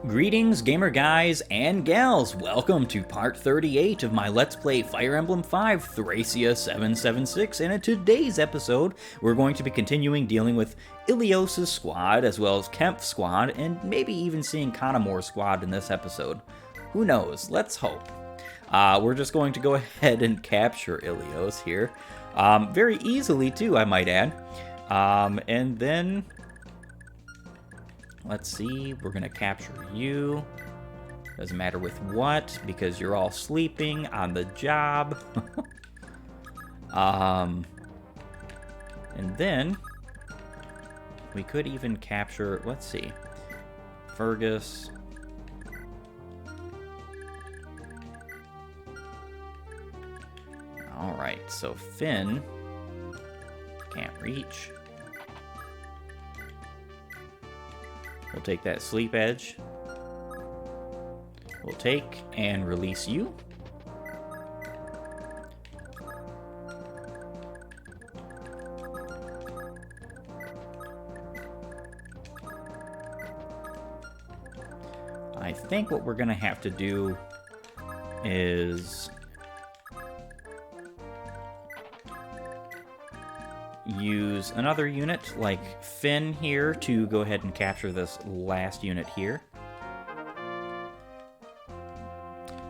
Greetings, gamer guys and gals! Welcome to part 38 of my Let's Play Fire Emblem 5 Thracia 776, and in today's episode, we're going to be continuing dealing with Ilios' squad, as well as Kemp's squad, and maybe even seeing Conomor's squad in this episode. Who knows? Let's hope. We're just going to go ahead and capture Ilios here. Very easily, too, I might add. And then... let's see, we're going to capture you. Doesn't matter with what, because you're all sleeping on the job. And then, we could even capture, let's see, Fergus. Alright, so Finn can't reach. We'll take that sleep edge. We'll take and release you. I think what we're gonna have to do is use another unit like Finn here to go ahead and capture this last unit here.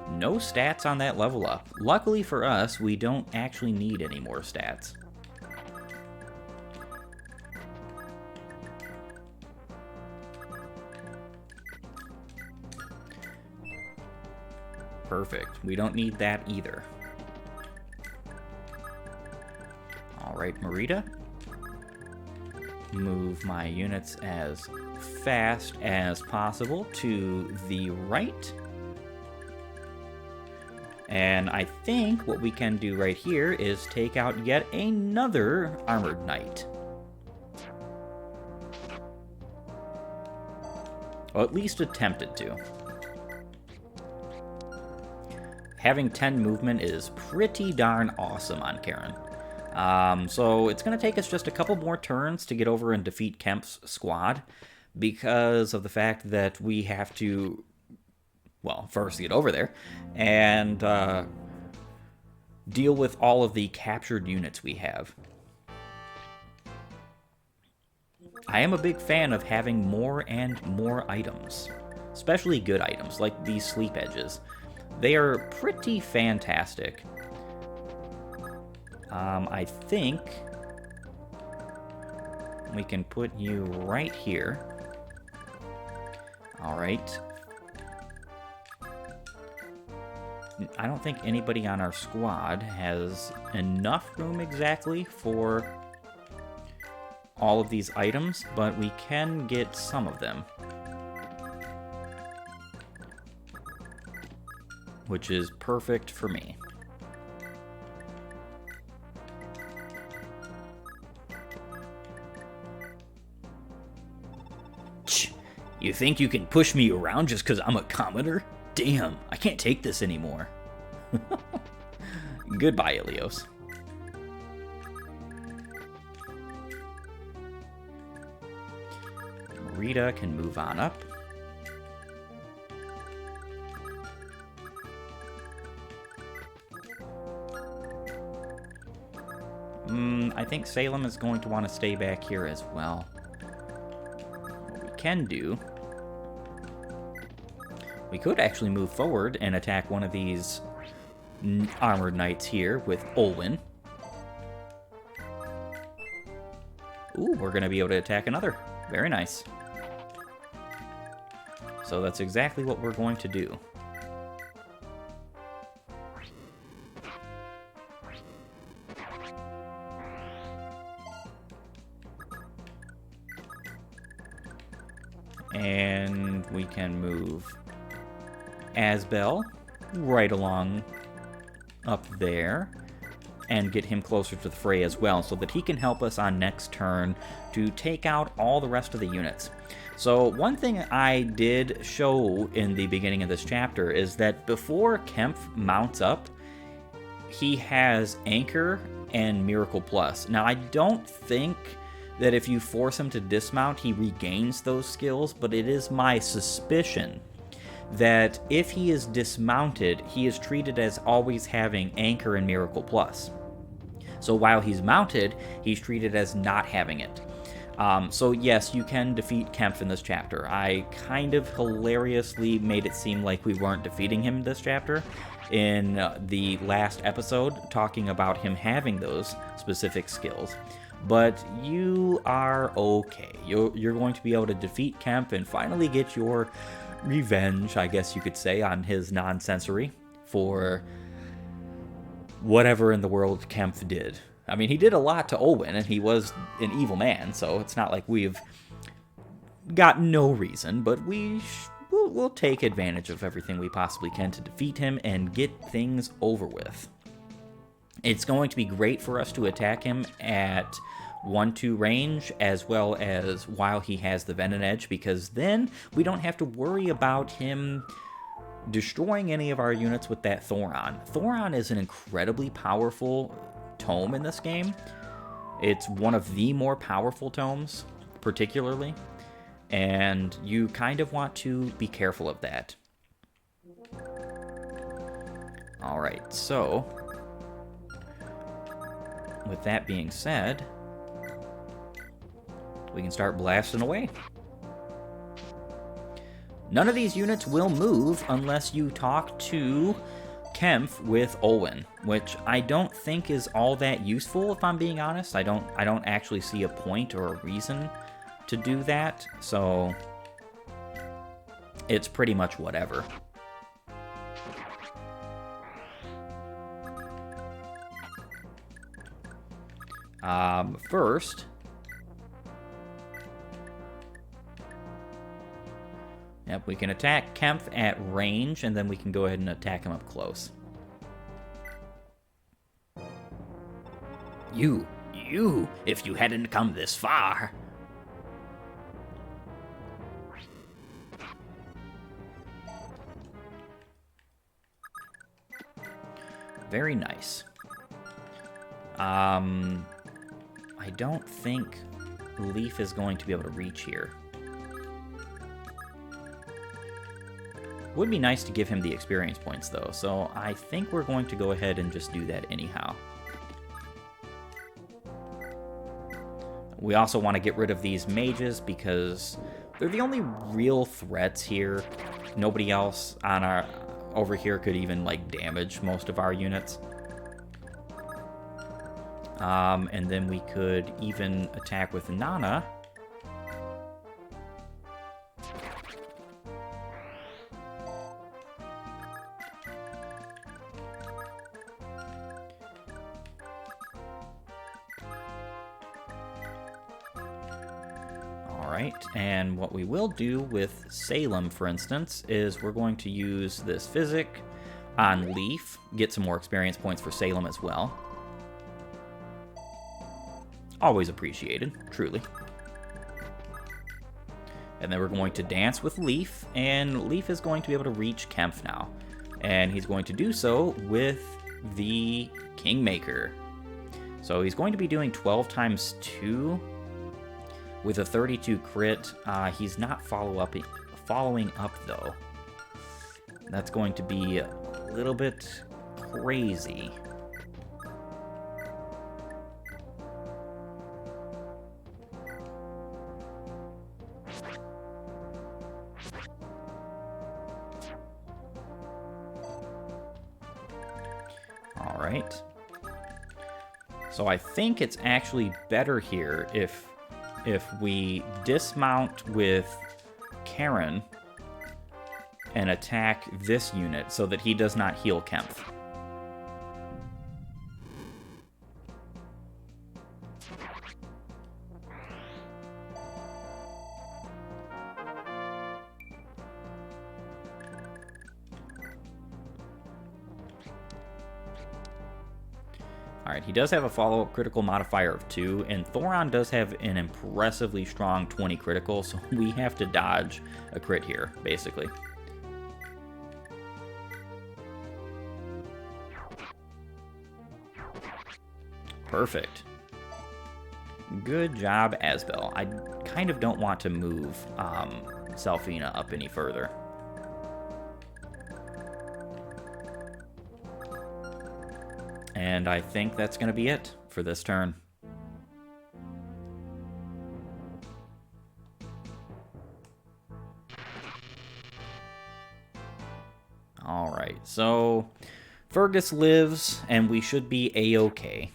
No stats on that level up. Luckily for us, we don't actually need any more stats. Perfect. We don't need that either. Alright, Marita. Move my units as fast as possible to the right. And I think what we can do right here is take out yet another armored knight. Or at least attempted to. Having 10 movement is pretty darn awesome on Karen. So it's going to take us just a couple more turns to get over and defeat Kemp's squad, because of the fact that we have to, well, first get over there and deal with all of the captured units we have. I am a big fan of having more and more items, especially good items like these sleep edges. They are pretty fantastic. I think we can put you right here. Alright. I don't think anybody on our squad has enough room exactly for all of these items, but we can get some of them. Which is perfect for me. You think you can push me around just because I'm a commoner? Damn, I can't take this anymore. Goodbye, Ilios. Rita can move on up. I think Salem is going to want to stay back here as well. What we can do, we could actually move forward and attack one of these armored knights here with Olwen. Ooh, we're going to be able to attack another. Very nice. So that's exactly what we're going to do. And we can move Asbel right along up there and get him closer to the fray as well, so that he can help us on next turn to take out all the rest of the units. So one thing I did show in the beginning of this chapter is that before Kemp mounts up, he has Anchor and Miracle Plus. Now I don't think that if you force him to dismount, he regains those skills, but it is my suspicion that if he is dismounted, he is treated as always having Anchor and Miracle Plus. So while he's mounted, he's treated as not having it. So yes, you can defeat Kempf in this chapter. I kind of hilariously made it seem like we weren't defeating him this chapter in the last episode, talking about him having those specific skills. But you are okay. You're going to be able to defeat Kempf and finally get your revenge, I guess you could say, on his nonsensory for whatever in the world Kempf did. I mean, he did a lot to Olwen, and he was an evil man, so it's not like we've got no reason, but we'll take advantage of everything we possibly can to defeat him and get things over with. It's going to be great for us to attack him at 1-2 range, as well as while he has the Venom Edge, because then we don't have to worry about him destroying any of our units with that Thoron. Thoron is an incredibly powerful tome in this game. It's one of the more powerful tomes, particularly, and you kind of want to be careful of that. Alright, so with that being said, we can start blasting away. None of these units will move unless you talk to Kempf with Olwen, which I don't think is all that useful, if I'm being honest. I don't actually see a point or a reason to do that, so it's pretty much whatever. First, yep, we can attack Kempf at range, and then we can go ahead and attack him up close. You, if you hadn't come this far. Very nice. I don't think Leaf is going to be able to reach here. Would be nice to give him the experience points, though, so I think we're going to go ahead and just do that anyhow. We also want to get rid of these mages because they're the only real threats here. Nobody else on our over here could even like damage most of our units. And then we could even attack with Nana. Alright, and what we will do with Salem, for instance, is we're going to use this Physic on Leaf, get some more experience points for Salem as well. Always appreciated, truly. And then we're going to dance with Leaf, and Leaf is going to be able to reach Kempf now. And he's going to do so with the Kingmaker. So he's going to be doing 12 times 2 with a 32 crit. He's not following up, though. That's going to be a little bit crazy. Alright. So I think it's actually better here if we dismount with Karen and attack this unit so that he does not heal Kempf. Alright, he does have a follow-up critical modifier of 2, and Thoron does have an impressively strong 20 critical, so we have to dodge a crit here, basically. Perfect. Good job, Asbel. I kind of don't want to move Selfina up any further. And I think that's going to be it for this turn. Alright, so Fergus lives, and we should be A-okay.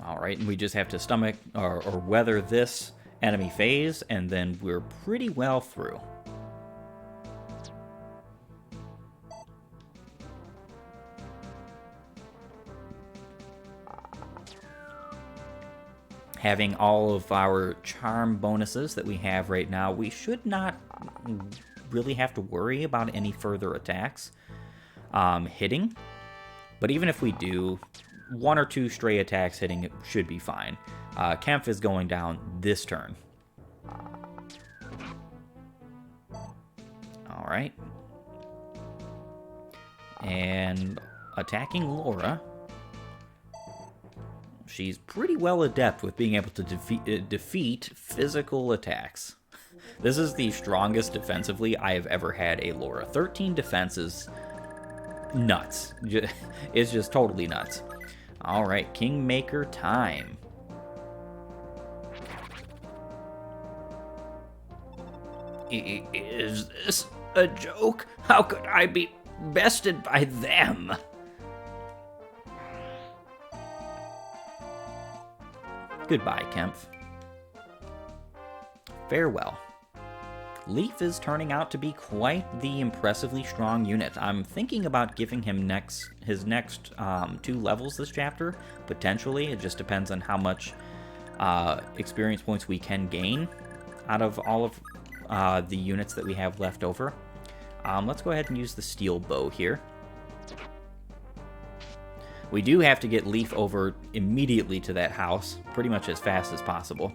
Alright, and we just have to stomach or weather this enemy phase, and then we're pretty well through. Having all of our charm bonuses that we have right now, we should not really have to worry about any further attacks hitting. But even if we do, 1 or 2 stray attacks hitting should be fine. Kempf is going down this turn. Alright. And attacking Laura. She's pretty well adept with being able to defeat physical attacks. This is the strongest defensively I have ever had a Laura. 13 defense is nuts. It's just totally nuts. Alright, Kingmaker time. Is this a joke? How could I be bested by them? Goodbye, Kempf. Farewell. Leaf is turning out to be quite the impressively strong unit. I'm thinking about giving him his next 2 levels this chapter, potentially. It just depends on how much experience points we can gain out of all of the units that we have left over. Let's go ahead and use the steel bow here. We do have to get Leaf over immediately to that house, pretty much as fast as possible.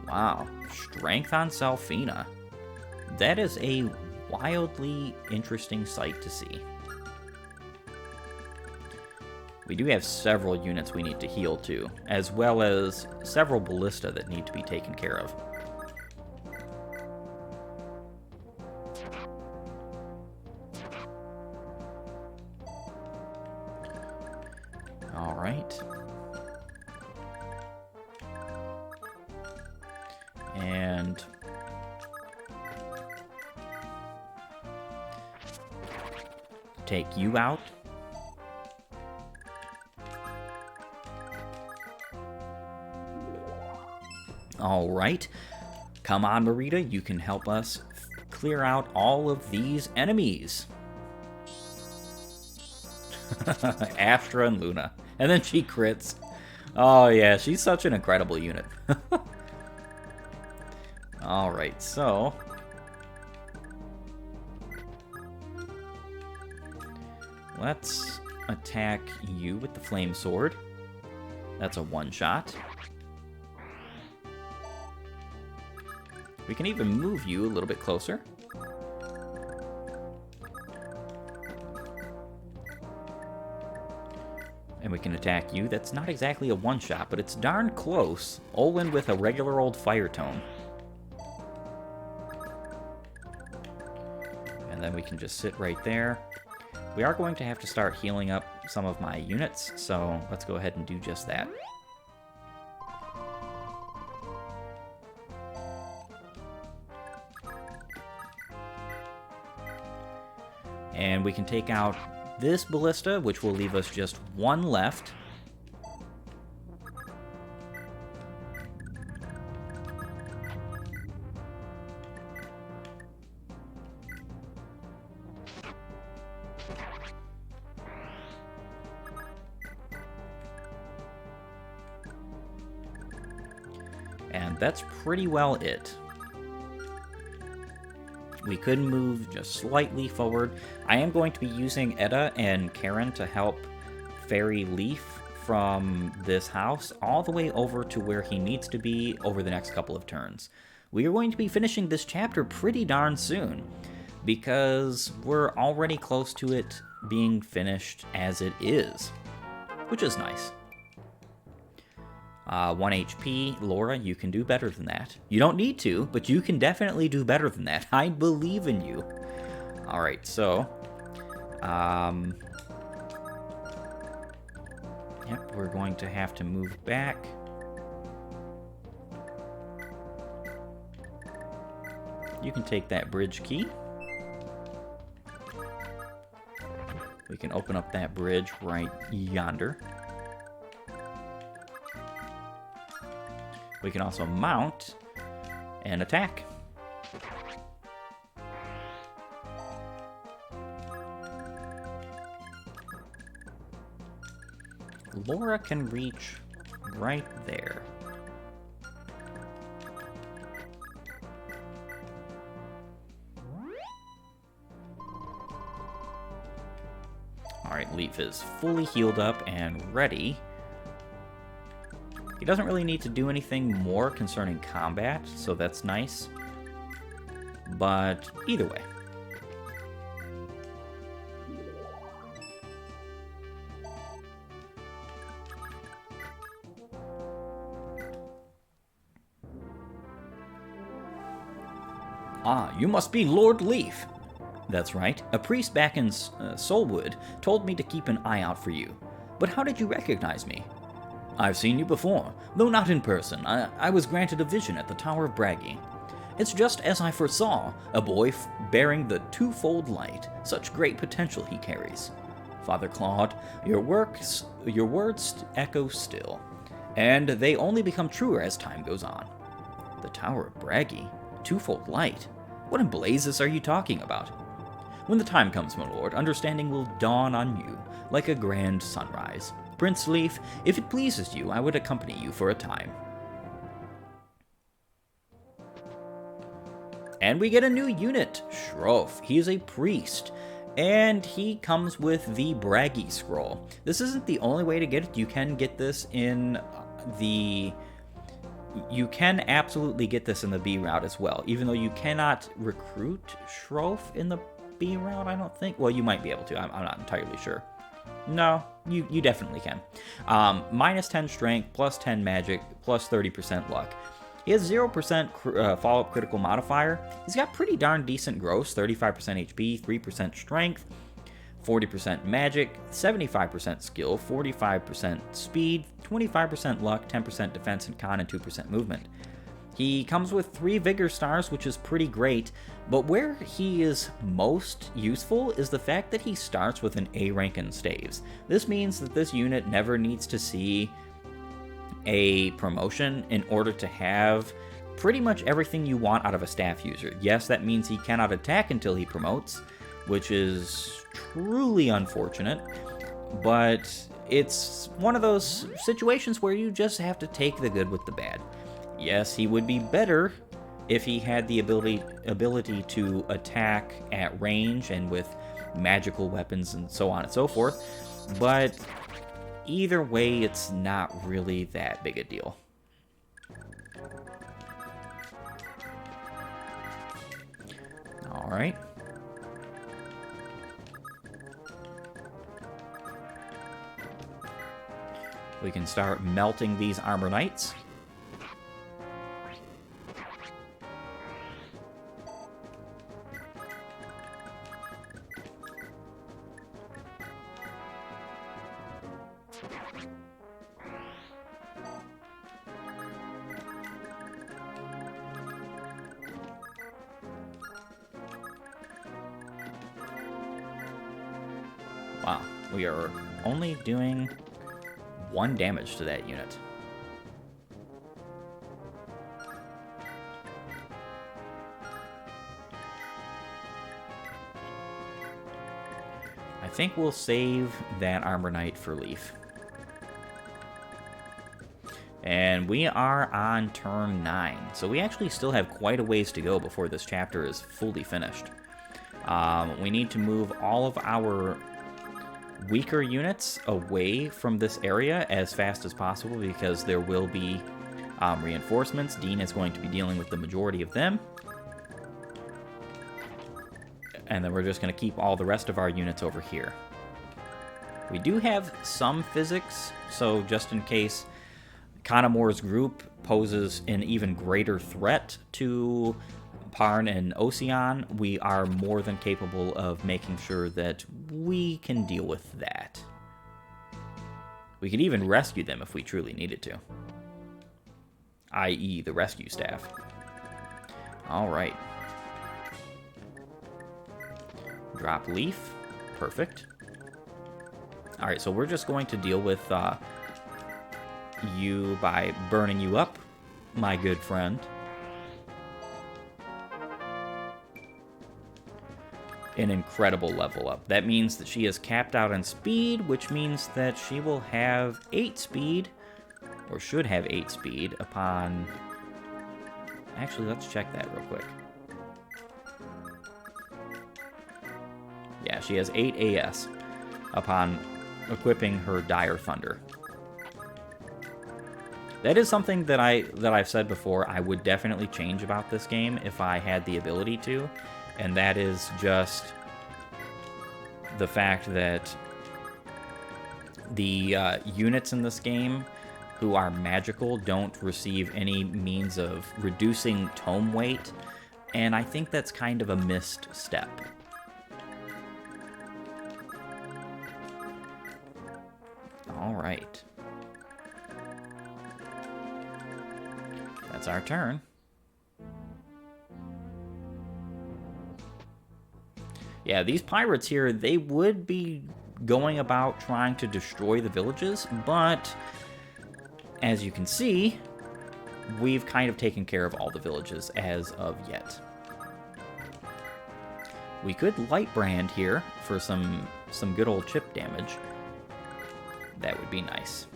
Wow, strength on Selfina. That is a wildly interesting sight to see. We do have several units we need to heal too, as well as several ballista that need to be taken care of. Alright. And take you out. Alright. Come on, Marita, you can help us clear out all of these enemies. Astra and Luna. And then she crits. Oh yeah, she's such an incredible unit. Alright, so let's attack you with the flame sword. That's a one-shot. We can even move you a little bit closer. And we can attack you. That's not exactly a one-shot, but it's darn close. Olin with a regular old fire tome. And then we can just sit right there. We are going to have to start healing up some of my units, so let's go ahead and do just that. And we can take out this ballista, which will leave us just 1 left. And that's pretty well it. We could move just slightly forward. I am going to be using Edda and Karen to help ferry Leaf from this house all the way over to where he needs to be over the next couple of turns. We are going to be finishing this chapter pretty darn soon, because we're already close to it being finished as it is, which is nice. 1 HP, Laura, you can do better than that. You don't need to, but you can definitely do better than that. I believe in you. Alright, so... Yep, we're going to have to move back. You can take that bridge key. We can open up that bridge right yonder. We can also mount and attack. Laura can reach right there. Alright, Leaf is fully healed up and ready. He doesn't really need to do anything more concerning combat, so that's nice. But either way. Ah, you must be Lord Leaf. That's right. A priest back in Solwood told me to keep an eye out for you. But how did you recognize me? I've seen you before, though not in person. I was granted a vision at the Tower of Braggy. It's just as I foresaw, a boy bearing the twofold light. Such great potential he carries. Father Claude, your words echo still, and they only become truer as time goes on. The Tower of Braggy? Twofold light? What in blazes are you talking about? When the time comes, my lord, understanding will dawn on you like a grand sunrise. Prince Leaf, if it pleases you, I would accompany you for a time. And we get a new unit, Shroff. He is a priest, and he comes with the Braggy Scroll. This isn't the only way to get it. You can get this in the... You can absolutely get this in the B route as well, even though you cannot recruit Shroff in the B route, I don't think. Well, you might be able to. I'm not entirely sure. No, you definitely can. Minus 10 strength, plus 10 magic, plus 30% luck. He has 0% follow-up critical modifier. He's got pretty darn decent gross, 35% HP, 3% strength, 40% magic, 75% skill, 45% speed, 25% luck, 10% defense and con, and 2% movement. He comes with 3 Vigor Stars, which is pretty great, but where he is most useful is the fact that he starts with an A rank in staves. This means that this unit never needs to see a promotion in order to have pretty much everything you want out of a staff user. Yes, that means he cannot attack until he promotes, which is truly unfortunate, but it's one of those situations where you just have to take the good with the bad. Yes, he would be better if he had the ability to attack at range and with magical weapons and so on and so forth, but either way, it's not really that big a deal. Alright. We can start melting these armor knights. Wow, we are only doing 1 damage to that unit. I think we'll save that Armor Knight for Leaf. And we are on turn 9, so we actually still have quite a ways to go before this chapter is fully finished. We need to move all of our weaker units away from this area as fast as possible because there will be reinforcements. Dean is going to be dealing with the majority of them. And then we're just going to keep all the rest of our units over here. We do have some physics, so just in case Conomor's group poses an even greater threat to Parn and Ocean, we are more than capable of making sure that we can deal with that. We could even rescue them if we truly needed to. I.e. the rescue staff. Alright. Drop leaf. Perfect. Alright, so we're just going to deal with you by burning you up, my good friend. An incredible level up. That means that she is capped out on speed, which means that she will have 8 speed, or should have 8 speed upon... Actually, let's check that real quick. Yeah, she has 8 AS upon equipping her Dire Thunder. That is something that I've said before I would definitely change about this game if I had the ability to, and that is just the fact that the units in this game who are magical don't receive any means of reducing tome weight, and I think that's kind of a missed step. Alright. That's our turn. Yeah, these pirates here, they would be going about trying to destroy the villages, but as you can see, we've kind of taken care of all the villages as of yet. We could light brand here for some good old chip damage. That would be nice.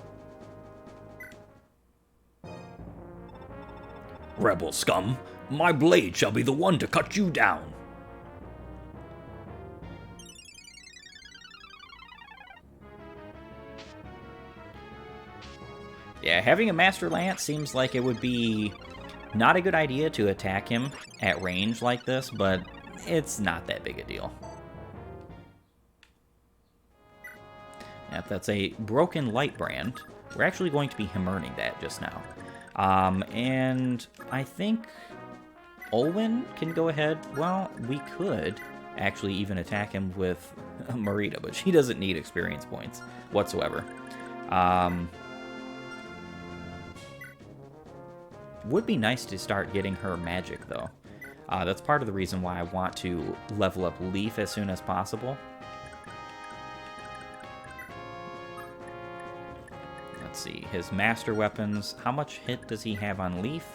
Rebel scum, my blade shall be the one to cut you down. Yeah, having a Master Lance seems like it would be not a good idea to attack him at range like this, but it's not that big a deal. Yep, that's a broken light brand. We're actually going to be Himmerning that just now. And I think Olwen can go ahead. Well, we could actually even attack him with Marita, but she doesn't need experience points whatsoever. Would be nice to start getting her magic, though. That's part of the reason why I want to level up Leaf as soon as possible. Let's see, his master weapons. How much hit does he have on Leaf?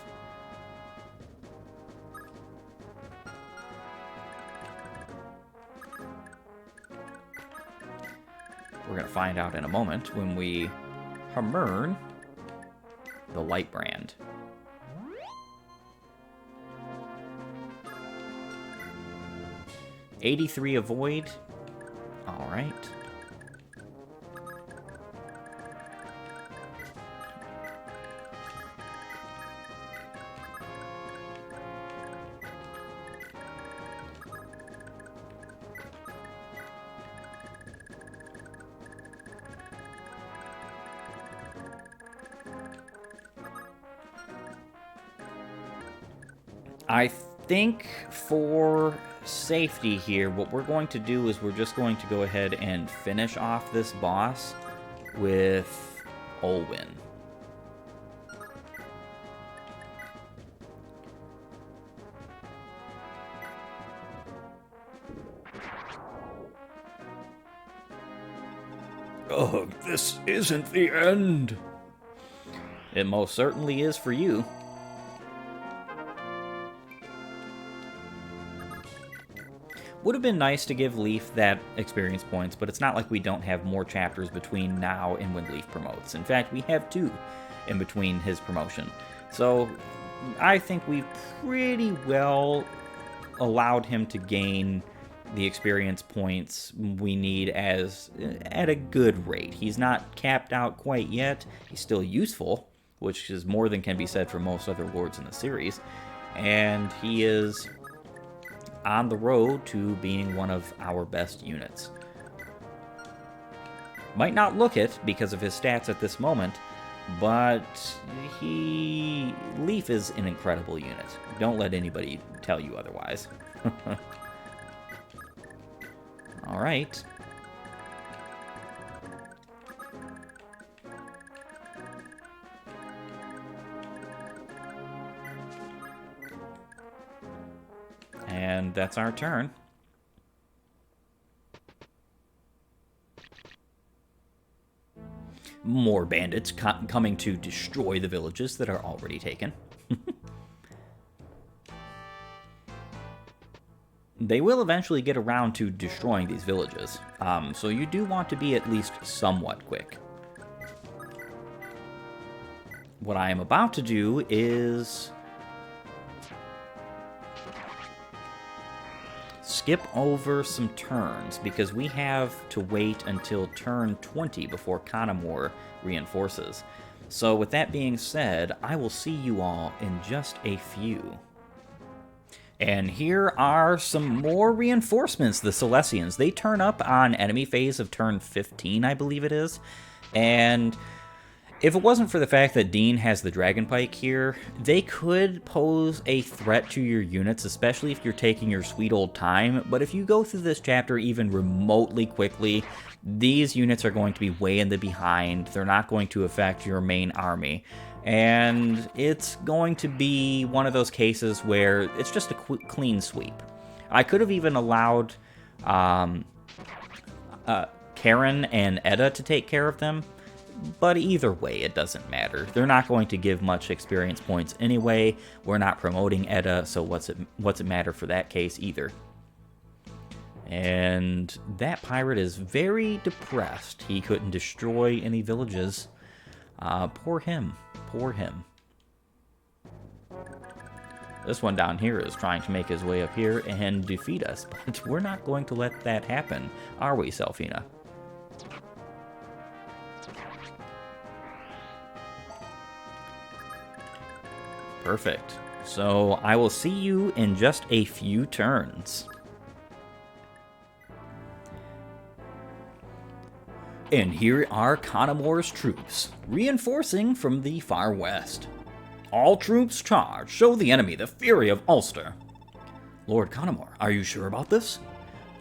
We're going to find out in a moment when we Hammern the light brand. $83 avoid. All right. I think for safety here, what we're going to do is we're just going to go ahead and finish off this boss with Olwen. Oh, this isn't the end. It most certainly is for you. Would have been nice to give Leaf that experience points, but it's not like we don't have more chapters between now and when Leaf promotes. In fact, we have 2 in between his promotion. So I think we've pretty well allowed him to gain the experience points we need at a good rate. He's not capped out quite yet. He's still useful, which is more than can be said for most other lords in the series. And he is on the road to being one of our best units. Might not look it because of his stats at this moment, but Leaf is an incredible unit. Don't let anybody tell you otherwise. All right. And that's our turn. More bandits coming to destroy the villages that are already taken. They will eventually get around to destroying these villages, so you do want to be at least somewhat quick. What I am about to do is skip over some turns, because we have to wait until turn 20 before Conomor reinforces. So with that being said, I will see you all in just a few. And here are some more reinforcements, the Silesians. They turn up on enemy phase of turn 15, I believe it is. And if it wasn't for the fact that Dean has the Dragon Pike here, they could pose a threat to your units, especially if you're taking your sweet old time. But if you go through this chapter even remotely quickly, these units are going to be way in the behind. They're not going to affect your main army. And it's going to be one of those cases where it's just a clean sweep. I could have even allowed Karen and Edda to take care of them, but either way, it doesn't matter. They're not going to give much experience points anyway. We're not promoting Edda, so what's it matter for that case either? And that pirate is very depressed. He couldn't destroy any villages. Poor him. Poor him. This one down here is trying to make his way up here and defeat us, but we're not going to let that happen, are we, Selfina? Perfect. So I will see you in just a few turns. And here are Conomor's troops, reinforcing from the far west. All troops charge, show the enemy the fury of Ulster. Lord Conomor, are you sure about this?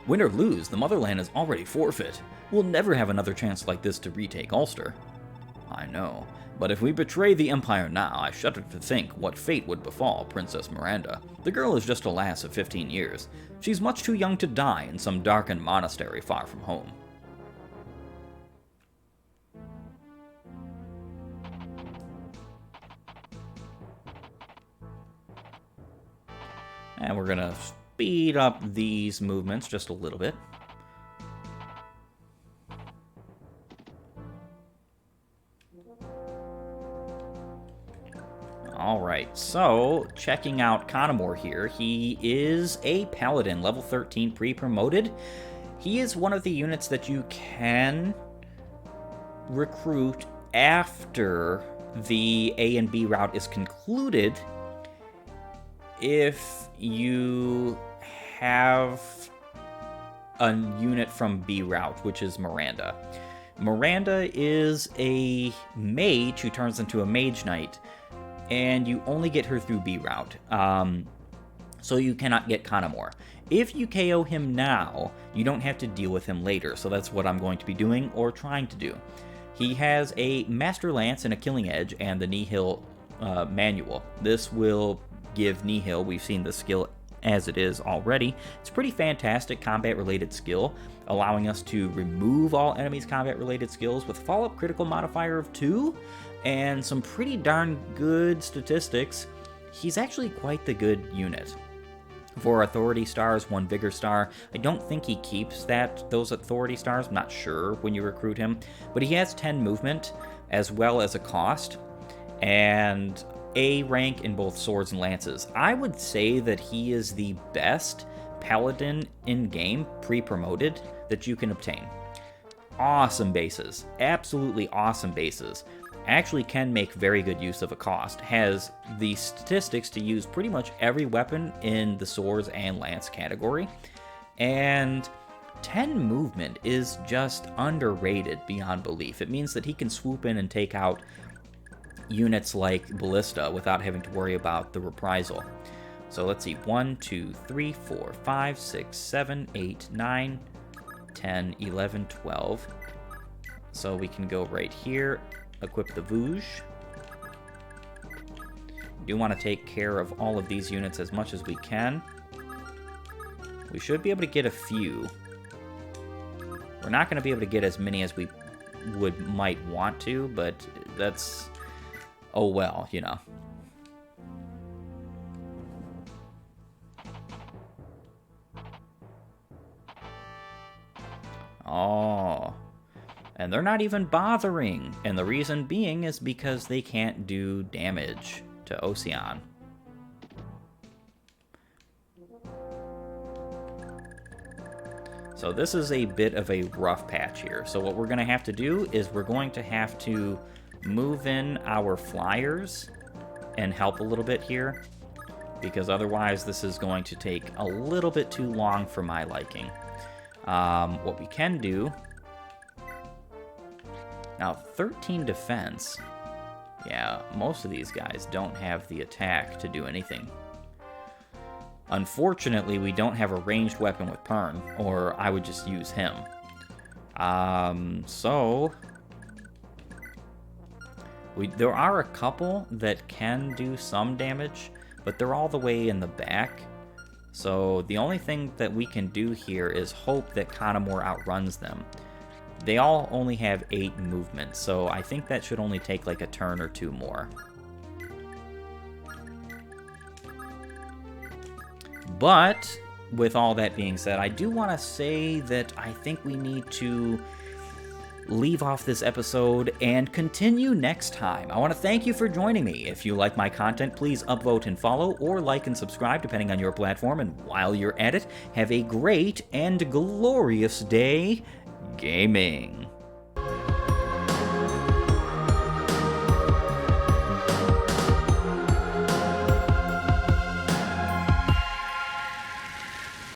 Win or lose, the motherland is already forfeit. We'll never have another chance like this to retake Ulster. I know, but if we betray the Empire now, I shudder to think what fate would befall Princess Miranda. The girl is just a lass of 15 years. She's much too young to die in some darkened monastery far from home. And we're going to speed up these movements just a little bit. Alright, so checking out Conomor here, he is a paladin, level 13 pre-promoted. He is one of the units that you can recruit after the A and B route is concluded, if you have a unit from B route, which is Miranda. Miranda is a mage who turns into a mage knight, and you only get her through B route, so you cannot get Conomor. If you KO him now, you don't have to deal with him later, so that's what I'm going to be doing, or trying to do. He has a Master Lance and a Killing Edge, and the Nihil manual. This will give Nihil, we've seen the skill as it is already. It's a pretty fantastic combat-related skill, allowing us to remove all enemies' combat-related skills with follow-up critical modifier of 2, and some pretty darn good statistics. He's actually quite the good unit. 4 authority stars, 1 vigor star. I don't think he keeps those authority stars, I'm not sure when you recruit him, but he has 10 movement as well as a cost, and A rank in both swords and lances. I would say that he is the best paladin in-game, pre-promoted, that you can obtain. Awesome bases. Absolutely awesome bases. Actually can make very good use of a cost. Has the statistics to use pretty much every weapon in the swords and lance category. And 10 movement is just underrated beyond belief. It means that he can swoop in and take out units like Ballista without having to worry about the reprisal. So let's see, 1, 2, 3, 4, 5, 6, 7, 8, 9, 10, 11, 12. So we can go right here, equip the Vouge. Do want to take care of all of these units as much as we can. We should be able to get a few. We're not going to be able to get as many as we might want to, but that's, oh well, you know. Oh, and they're not even bothering, and the reason being is because they can't do damage to Ocean. So this is a bit of a rough patch here. So what we're going to have to do is we're going to have to move in our flyers and help a little bit here, because otherwise this is going to take a little bit too long for my liking. What we can do... Now, 13 defense. Yeah, most of these guys don't have the attack to do anything. Unfortunately, we don't have a ranged weapon with Pern, or I would just use him. There are a couple that can do some damage, but they're all the way in the back. So the only thing that we can do here is hope that Conomor outruns them. They all only have 8 movement, so I think that should only take like a turn or 2 more. But, with all that being said, I do want to say that I think we need to leave off this episode and continue next time. I want to thank you for joining me. If you like my content, please upvote and follow, or like and subscribe depending on your platform. And while you're at it, have a great and glorious day gaming.